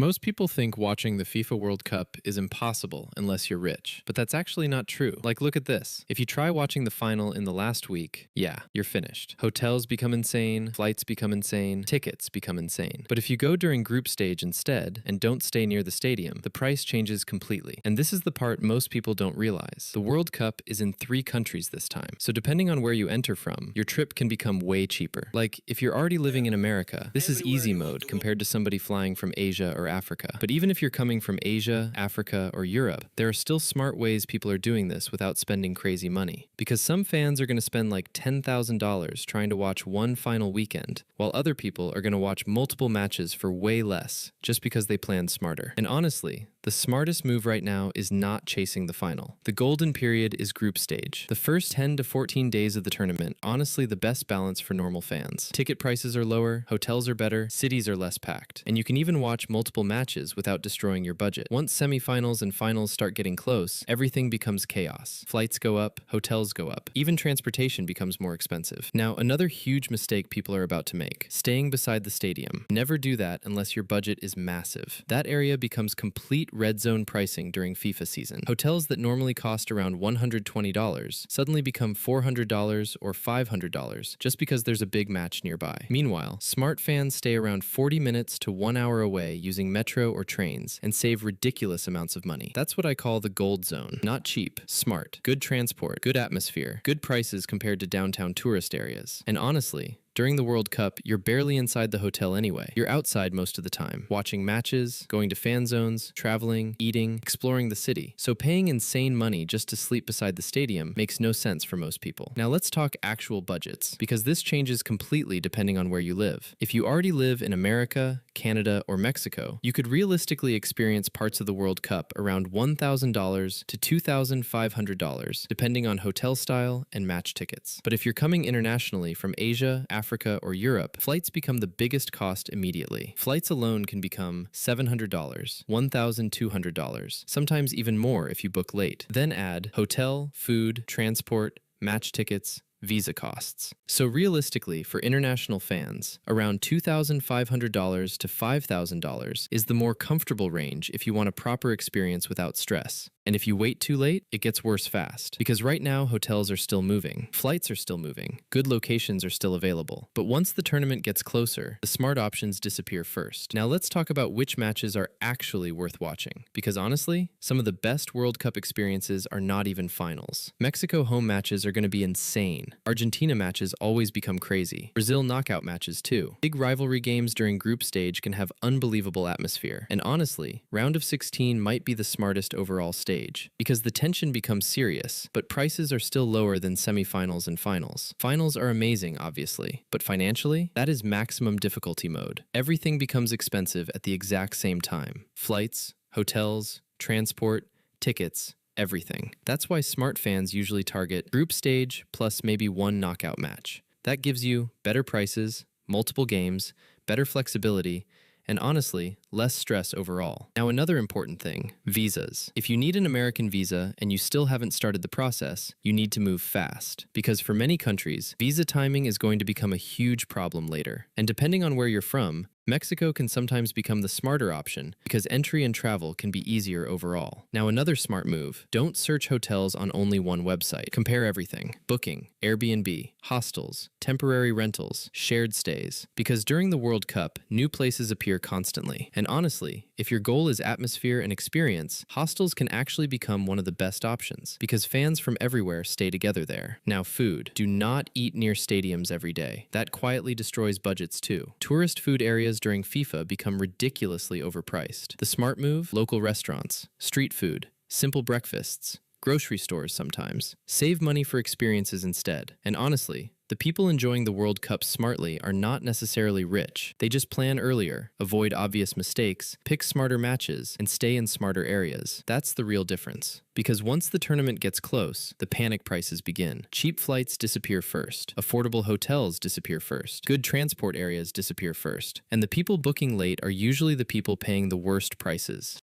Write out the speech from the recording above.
Most people think watching the FIFA World Cup is impossible unless you're rich, but that's actually not true. Like, look at this. If you try watching the final in the last week, yeah, you're finished. Hotels become insane, flights become insane, tickets become insane. But if you go during group stage instead and don't stay near the stadium, the price changes completely. And this is the part most people don't realize. The World Cup is in 3 countries this time, so depending on where you enter from, your trip can become way cheaper. Like, if you're already living in America, this is easy mode compared to somebody flying from Asia or Africa. But even if you're coming from Asia, Africa, or Europe, there are still smart ways people are doing this without spending crazy money. Because some fans are going to spend like $10,000 trying to watch one final weekend, while other people are going to watch multiple matches for way less, just because they planned smarter. And honestly, the smartest move right now is not chasing the final. The golden period is group stage. The first 10 to 14 days of the tournament, honestly the best balance for normal fans. Ticket prices are lower, hotels are better, cities are less packed, and you can even watch multiple matches without destroying your budget. Once semifinals and finals start getting close, everything becomes chaos. Flights go up, hotels go up, even transportation becomes more expensive. Now, another huge mistake people are about to make: staying beside the stadium. Never do that unless your budget is massive. That area becomes complete red zone pricing during FIFA season. Hotels that normally cost around $120 suddenly become $400 or $500 just because there's a big match nearby. Meanwhile, smart fans stay around 40 minutes to 1 hour away using metro or trains and save ridiculous amounts of money. That's what I call the gold zone. Not cheap, smart, good transport, good atmosphere, good prices compared to downtown tourist areas. And honestly, during the World Cup, you're barely inside the hotel anyway. You're outside most of the time, watching matches, going to fan zones, traveling, eating, exploring the city. So paying insane money just to sleep beside the stadium makes no sense for most people. Now let's talk actual budgets, because this changes completely depending on where you live. If you already live in America, Canada, or Mexico, you could realistically experience parts of the World Cup around $1,000 to $2,500, depending on hotel style and match tickets. But if you're coming internationally from Asia, Africa, or Europe, flights become the biggest cost immediately. Flights alone can become $700, $1,200, sometimes even more if you book late. Then add hotel, food, transport, match tickets, visa costs. So realistically, for international fans, around $2,500 to $5,000 is the more comfortable range if you want a proper experience without stress. And if you wait too late, it gets worse fast. Because right now, hotels are still moving, flights are still moving, good locations are still available. But once the tournament gets closer, the smart options disappear first. Now let's talk about which matches are actually worth watching. Because honestly, some of the best World Cup experiences are not even finals. Mexico home matches are going to be insane. Argentina matches always become crazy. Brazil knockout matches too. Big rivalry games during group stage can have unbelievable atmosphere. And honestly, round of 16 might be the smartest overall stage, because the tension becomes serious, but prices are still lower than semifinals and finals. Finals are amazing, obviously, but financially, that is maximum difficulty mode. Everything becomes expensive at the exact same time. Flights, hotels, transport, tickets, everything. That's why smart fans usually target group stage plus maybe one knockout match. That gives you better prices, multiple games, better flexibility, and honestly, less stress overall. Now, another important thing: visas. If you need an American visa and you still haven't started the process, you need to move fast. Because for many countries, visa timing is going to become a huge problem later. And depending on where you're from, Mexico can sometimes become the smarter option because entry and travel can be easier overall. Now, another smart move: don't search hotels on only one website. Compare everything: Booking, Airbnb, hostels, temporary rentals, shared stays. Because during the World Cup, new places appear constantly. And honestly, if your goal is atmosphere and experience, hostels can actually become one of the best options because fans from everywhere stay together there. Now, food. Do not eat near stadiums every day. That quietly destroys budgets too. Tourist food areas during FIFA become ridiculously overpriced. The smart move: local restaurants, street food, simple breakfasts, grocery stores sometimes. Save money for experiences instead. And honestly, the people enjoying the World Cup smartly are not necessarily rich. They just plan earlier, avoid obvious mistakes, pick smarter matches, and stay in smarter areas. That's the real difference. Because once the tournament gets close, the panic prices begin. Cheap flights disappear first. Affordable hotels disappear first. Good transport areas disappear first. And the people booking late are usually the people paying the worst prices.